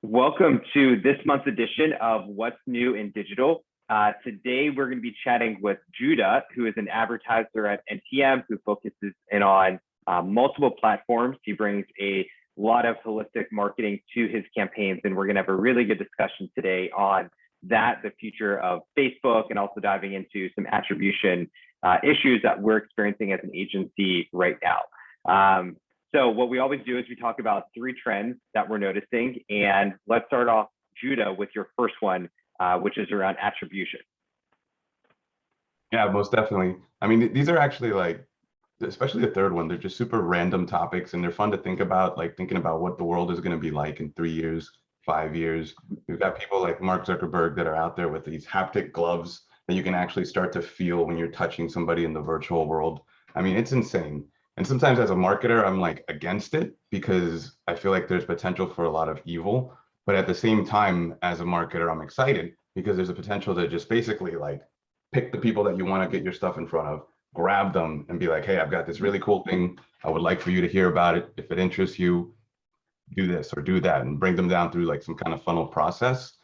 Welcome to this month's edition of What's New in Digital. Today, we're going to be chatting with Juda, who is an advertiser at NTM, who focuses in on multiple platforms. He brings a lot of holistic marketing to his campaigns, and we're going to have a really good discussion today on that, the future of Facebook, and also diving into some attribution issues that we're experiencing as an agency right now. So what we always do is we talk about 3 trends that we're noticing. And let's start off, Juda, with your first one, which is around attribution. Yeah, most definitely. I mean, these are actually like, especially the third one, they're just super random topics and they're fun to think about, like thinking about what the world is going to be like in 3 years, 5 years. We've got people like Mark Zuckerberg that are out there with these haptic gloves that you can actually start to feel when you're touching somebody in the virtual world. I mean, it's insane. And sometimes as a marketer, I'm like against it because I feel like there's potential for a lot of evil. But at the same time, as a marketer, I'm excited because there's a potential to just basically like pick the people that you want to get your stuff in front of, grab them and be like, hey, I've got this really cool thing. I would like for you to hear about it. If it interests you, do this or do that, and bring them down through like some kind of funnel process.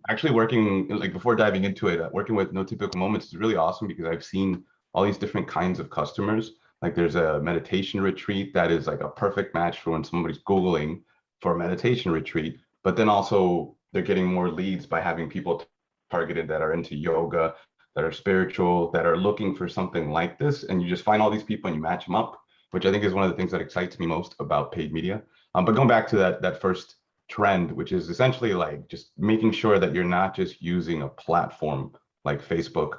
Actually working, like before diving into it, working with No Typical Moments is really awesome because I've seen all these different kinds of customers. Like there's a meditation retreat that is like a perfect match for when somebody's Googling for a meditation retreat, but then also they're getting more leads by having people targeted that are into yoga, that are spiritual, that are looking for something like this. And you just find all these people and you match them up, which I think is one of the things that excites me most about paid media. But going back to that first trend, which is essentially like just making sure that you're not just using a platform like Facebook,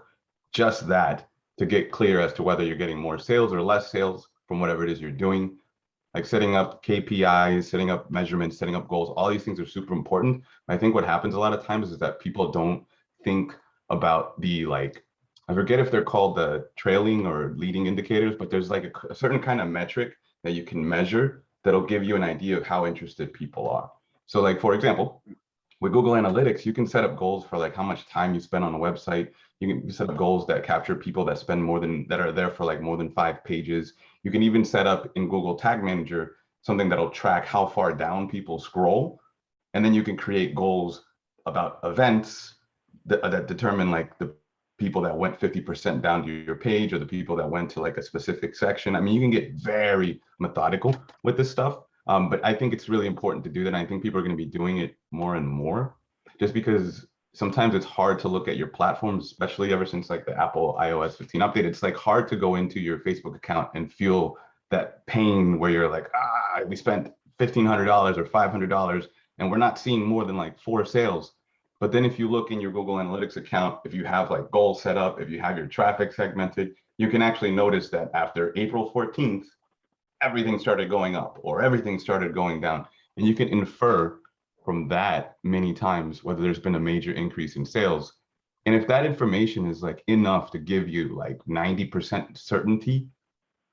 just that, to get clear as to whether you're getting more sales or less sales from whatever it is you're doing. Like setting up KPIs, setting up measurements, setting up goals, all these things are super important. I think what happens a lot of times is that people don't think about the, like, I forget if they're called the trailing or leading indicators, but there's like a certain kind of metric that you can measure that'll give you an idea of how interested people are. So like, for example, with Google Analytics, you can set up goals for like how much time you spend on a website. You can set up goals that capture people that spend that are there for like more than 5 pages. You can even set up in Google Tag Manager something that'll track how far down people scroll. And then you can create goals about events that determine like the people that went 50% down to your page or the people that went to like a specific section. I mean, you can get very methodical with this stuff. But I think it's really important to do that. And I think people are going to be doing it more and more, just because sometimes it's hard to look at your platform, especially ever since like the Apple iOS 15 update. It's like hard to go into your Facebook account and feel that pain where you're like, we spent $1,500 or $500 and we're not seeing more than like 4 sales. But then if you look in your Google Analytics account, if you have like goals set up, if you have your traffic segmented, you can actually notice that after April 14th, everything started going up or everything started going down. And you can infer from that many times whether there's been a major increase in sales. And if that information is like enough to give you like 90% certainty,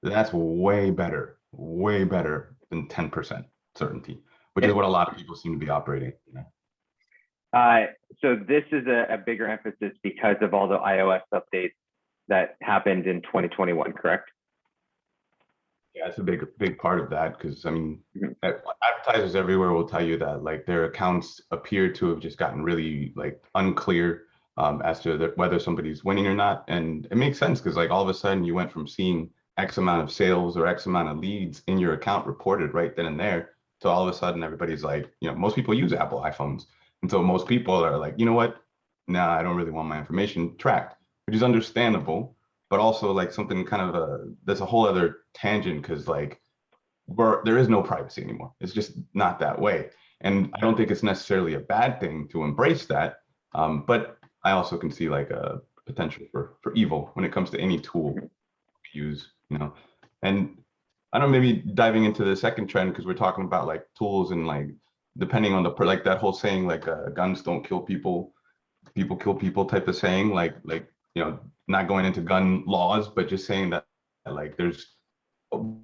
that's way better than 10% certainty, which is what a lot of people seem to be operating. So this is a bigger emphasis because of all the iOS updates that happened in 2021, correct? Yeah, it's a big part of that because I mean, advertisers everywhere will tell you that like their accounts appear to have just gotten really like unclear as to whether somebody's winning or not. And it makes sense because like all of a sudden you went from seeing X amount of sales or X amount of leads in your account reported right then and there to all of a sudden everybody's like, most people use Apple iPhones. And so most people are like, you know what? Nah, I don't really want my information tracked, which is understandable. But also like something kind of there's a whole other tangent because like there is no privacy anymore. It's just not that way. And I don't think it's necessarily a bad thing to embrace that. But I also can see like a potential for evil when it comes to any tool we use, And I don't know, maybe diving into the second trend because we're talking about like tools and like depending on like that whole saying like guns don't kill people, people kill people type of saying, like not going into gun laws, but just saying that like there's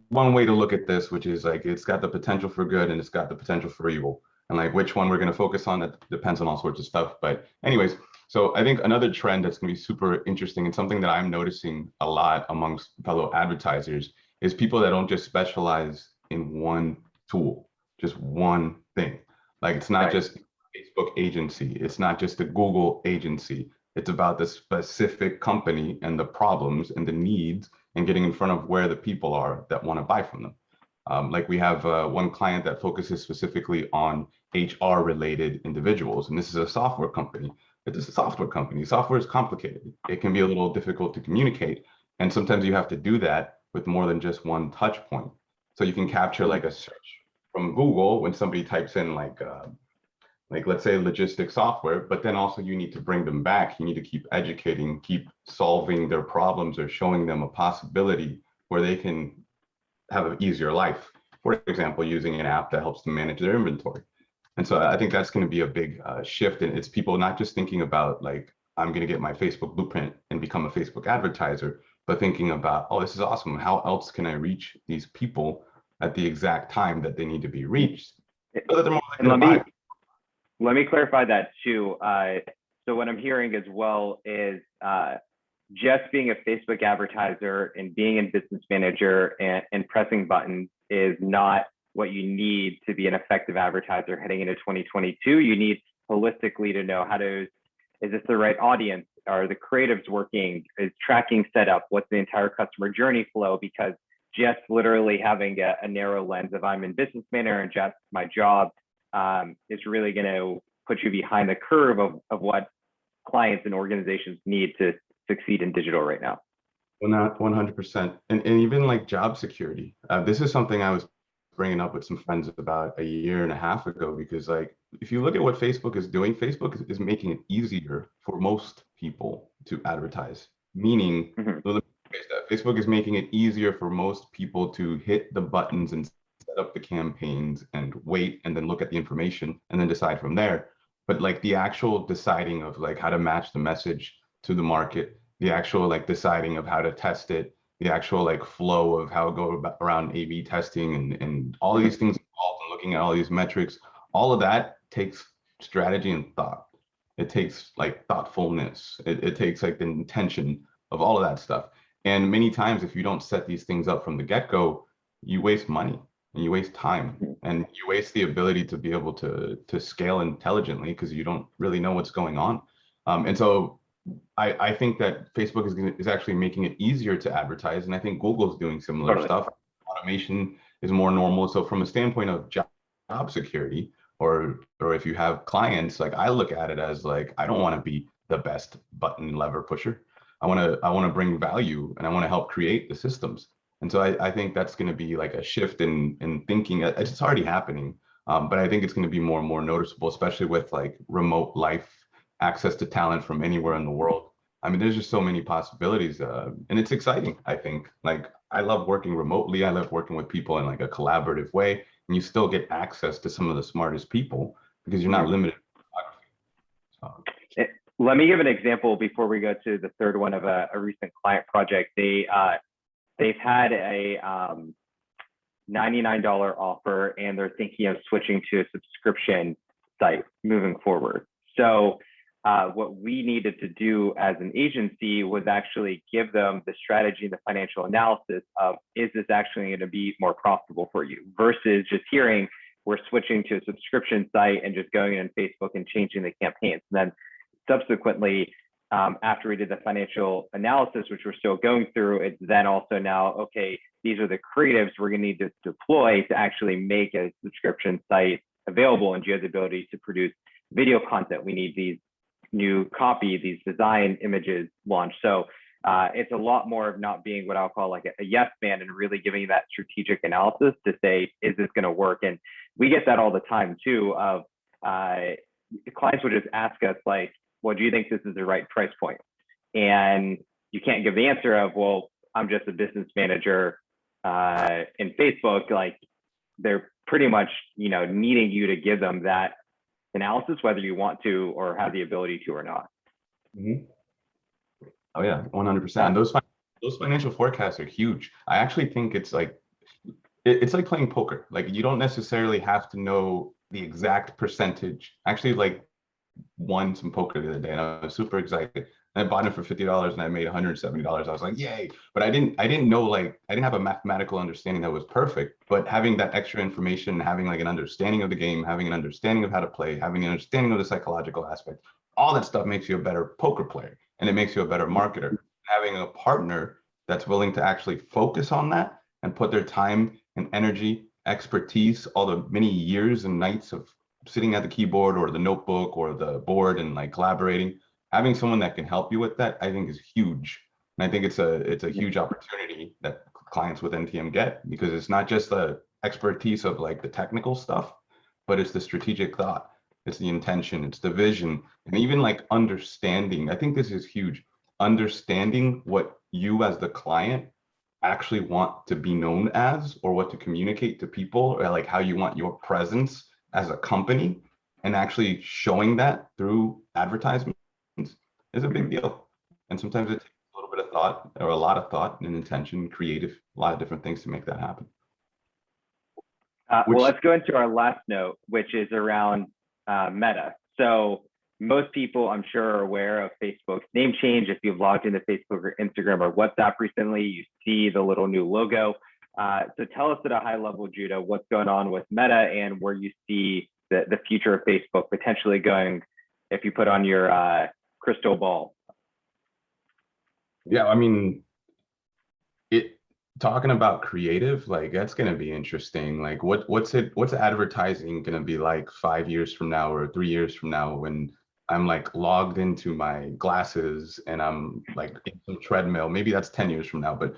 one way to look at this, which is like it's got the potential for good and it's got the potential for evil. And like which one we're going to focus on, that depends on all sorts of stuff. But anyways, so I think another trend that's going to be super interesting and something that I'm noticing a lot amongst fellow advertisers is people that don't just specialize in one tool, just one thing. Like it's not Right. just Facebook agency, it's not just a Google agency. It's about the specific company and the problems and the needs and getting in front of where the people are that want to buy from them. Like we have one client that focuses specifically on HR related individuals, and this is a software company. It's a software company. Software is complicated. It can be a little difficult to communicate, and sometimes you have to do that with more than just one touch point. So you can capture like a search from Google when somebody types in like let's say logistic software, but then also you need to bring them back. You need to keep educating, keep solving their problems or showing them a possibility where they can have an easier life. For example, using an app that helps them manage their inventory. And so I think that's going to be a big shift. And it's people not just thinking about like, I'm going to get my Facebook blueprint and become a Facebook advertiser, but thinking about, oh, this is awesome. How else can I reach these people at the exact time that they need to be reached so that they're more likely And to buy? let me clarify that too. So what I'm hearing as well is just being a Facebook advertiser and being a business manager and pressing buttons is not what you need to be an effective advertiser heading into 2022. You need holistically to know is this the right audience? Are the creatives working? Is tracking set up? What's the entire customer journey flow? Because just literally having a narrow lens of I'm in business manager and just my job is really going to put you behind the curve of what clients and organizations need to succeed in digital right now. Well, not 100%. And even like job security. This is something I was bringing up with some friends about a year and a half ago, because like, if you look at what Facebook is doing, Facebook is making it easier for most people to advertise, meaning Facebook is making it easier for most people to hit the buttons and set up the campaigns and wait and then look at the information and then decide from there. But like the actual deciding of like how to match the message to the market, the actual like deciding of how to test it, the actual like flow of how to go around A/B testing and all these things involved and looking at all these metrics, all of that takes strategy and thought. It takes like thoughtfulness. It takes like the intention of all of that stuff. And many times, if you don't set these things up from the get-go, you waste money and you waste time and you waste the ability to be able to scale intelligently because you don't really know what's going on. And so I think that Facebook is actually making it easier to advertise. And I think Google's doing similar stuff. Automation is more normal. So from a standpoint of job security, or if you have clients, like I look at it as like, I don't want to be the best button lever pusher. I want to bring value and I want to help create the systems. And so I think that's going to be like a shift in thinking. It's already happening, but I think it's going to be more and more noticeable, especially with like remote life, access to talent from anywhere in the world. I mean, there's just so many possibilities, and it's exciting. I think like I love working remotely. I love working with people in like a collaborative way, and you still get access to some of the smartest people because you're not limited to photography. Let me give an example before we go to the third one of a recent client project. They've had a $99 offer and they're thinking of switching to a subscription site moving forward. So what we needed to do as an agency was actually give them the strategy and the financial analysis of, is this actually going to be more profitable for you versus just hearing we're switching to a subscription site and just going in Facebook and changing the campaigns. And then subsequently, after we did the financial analysis, which we're still going through, it's then also now, okay, these are the creatives we're going to need to deploy to actually make a subscription site available. And you have the ability to produce video content. We need these new copy, these design images launched. So it's a lot more of not being what I'll call like a yes man and really giving you that strategic analysis to say, is this going to work? And we get that all the time too, of clients would just ask us like, well, do you think this is the right price point? And you can't give the answer of, well, I'm just a business manager in Facebook. Like they're pretty much, needing you to give them that analysis, whether you want to or have the ability to or not. Mm-hmm. Oh yeah, 100%. Those financial forecasts are huge. I actually think it's like playing poker. Like you don't necessarily have to know the exact percentage. Actually, like won some poker the other day and I was super excited. I bought it for $50 and I made $170. I was like, yay. But I didn't know, like, I didn't have a mathematical understanding that was perfect. But having that extra information, having like an understanding of the game, having an understanding of how to play, having an understanding of the psychological aspect, all that stuff makes you a better poker player and it makes you a better marketer. Having a partner that's willing to actually focus on that and put their time and energy, expertise, all the many years and nights of sitting at the keyboard or the notebook or the board and like collaborating, having someone that can help you with that, I think is huge. And I think it's a huge opportunity that clients with NTM get, because it's not just the expertise of like the technical stuff, but it's the strategic thought, it's the intention, it's the vision, and even like understanding. I think this is huge. Understanding what you as the client actually want to be known as, or what to communicate to people, or like how you want your presence as a company, and actually showing that through advertisements is a big deal. And sometimes it takes a little bit of thought, or a lot of thought and intention, creative, a lot of different things to make that happen. Well, let's go into our last note, which is around Meta. So most people, I'm sure, are aware of Facebook's name change. If you've logged into Facebook or Instagram or WhatsApp recently, you see the little new logo. So tell us at a high level, Judah, what's going on with Meta and where you see the future of Facebook potentially going if you put on your crystal ball. Yeah, I mean, talking about creative, like that's going to be interesting. Like what's advertising going to be like 5 years from now or 3 years from now, when I'm like logged into my glasses and I'm like in some treadmill? Maybe that's 10 years from now, but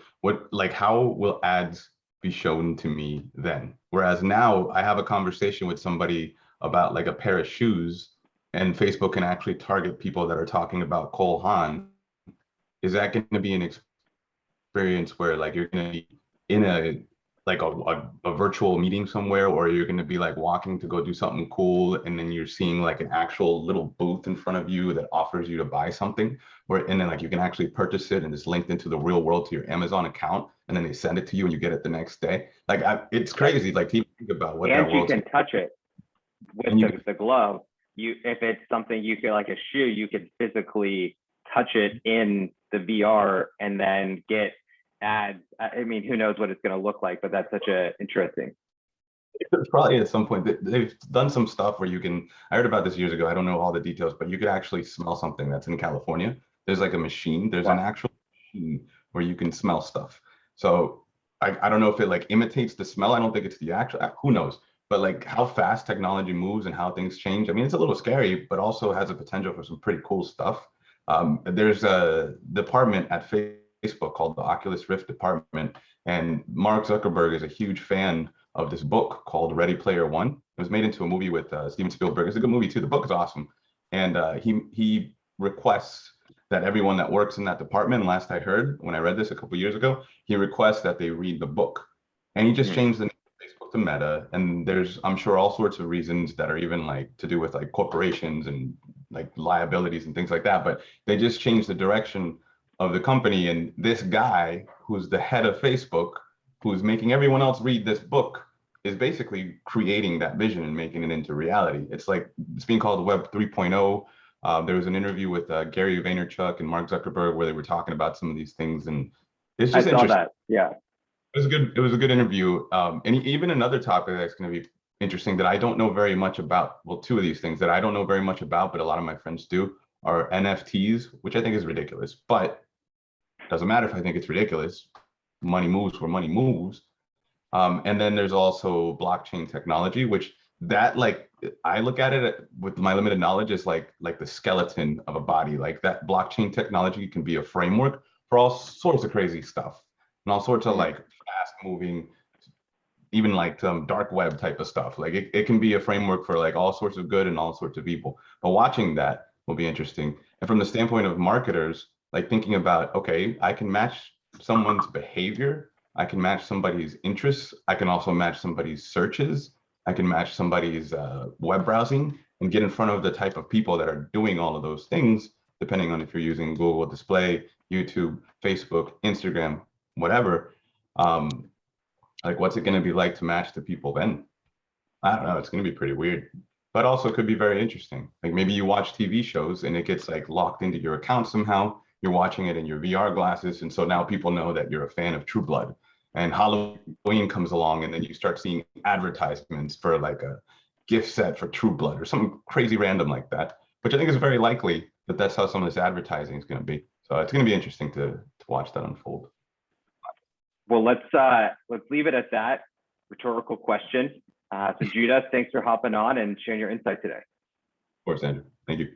how will ads be shown to me then? Whereas now I have a conversation with somebody about like a pair of shoes, and Facebook can actually target people that are talking about Cole Haan. Is that going to be an experience where like you're going to be in a virtual meeting somewhere, or you're going to be like walking to go do something cool, and then you're seeing like an actual little booth in front of you that offers you to buy something, and then like you can actually purchase it and it's linked into the real world to your Amazon account, and then they send it to you and you get it the next day? Like it's crazy. Like think about what that world. And you can touch it with the glove. If it's something you feel like a shoe, you could physically touch it in the VR and then get ads. I mean, who knows what it's going to look like, but that's such a interesting. Probably at some point they've done some stuff where you can, I heard about this years ago, I don't know all the details, but you could actually smell something that's in California. There's like a machine, there's an actual machine where you can smell stuff. So I don't know if it like imitates the smell. I don't think it's the actual, who knows, but like how fast technology moves and how things change. I mean, it's a little scary, but also has a potential for some pretty cool stuff. There's a department at Facebook called the Oculus Rift department, and Mark Zuckerberg is a huge fan of this book called Ready Player One. It was made into a movie with Steven Spielberg. It's a good movie too. The book is awesome, and he requests that everyone that works in that department, last I heard when I read this a couple years ago, he requests that they read the book, and he just changed the name of Facebook to Meta. And there's, I'm sure, all sorts of reasons that are even like to do with like corporations and like liabilities and things like that, but they just changed the direction of the company. And this guy who's the head of Facebook, who's making everyone else read this book, is basically creating that vision and making it into reality. It's like, it's being called Web 3.0. There was an interview with Gary Vaynerchuk and Mark Zuckerberg where they were talking about some of these things, and it's just interesting. That. Yeah, it was good. It was a good interview. And even another topic that's going to be interesting that I don't know very much about. Well, two of these things that I don't know very much about, but a lot of my friends do, are NFTs, which I think is ridiculous, but doesn't matter if I think it's ridiculous. Money moves where money moves. And then there's also blockchain technology, which that, like, I look at it with my limited knowledge as like the skeleton of a body. Like that blockchain technology can be a framework for all sorts of crazy stuff and all sorts of like fast moving, even like some dark web type of stuff. Like it can be a framework for like all sorts of good and all sorts of evil. But watching that will be interesting. And from the standpoint of marketers, like thinking about, okay, I can match someone's behavior, I can match somebody's interests, I can also match somebody's searches, I can match somebody's web browsing, and get in front of the type of people that are doing all of those things, depending on if you're using Google Display, YouTube, Facebook, Instagram, whatever. Like what's it going to be like to match the people then? I don't know. It's going to be pretty weird. but also could be very interesting. Like maybe you watch TV shows and it gets like locked into your account somehow. You're watching it in your VR glasses, and so now people know that you're a fan of True Blood. And Halloween comes along, and then you start seeing advertisements for like a gift set for True Blood or something crazy random like that, which I think is very likely that that's how some of this advertising is going to be. So it's going to be interesting to watch that unfold. Well, let's leave it at that rhetorical question. So Judah, thanks for hopping on and sharing your insight today. Of course, Andrew. Thank you.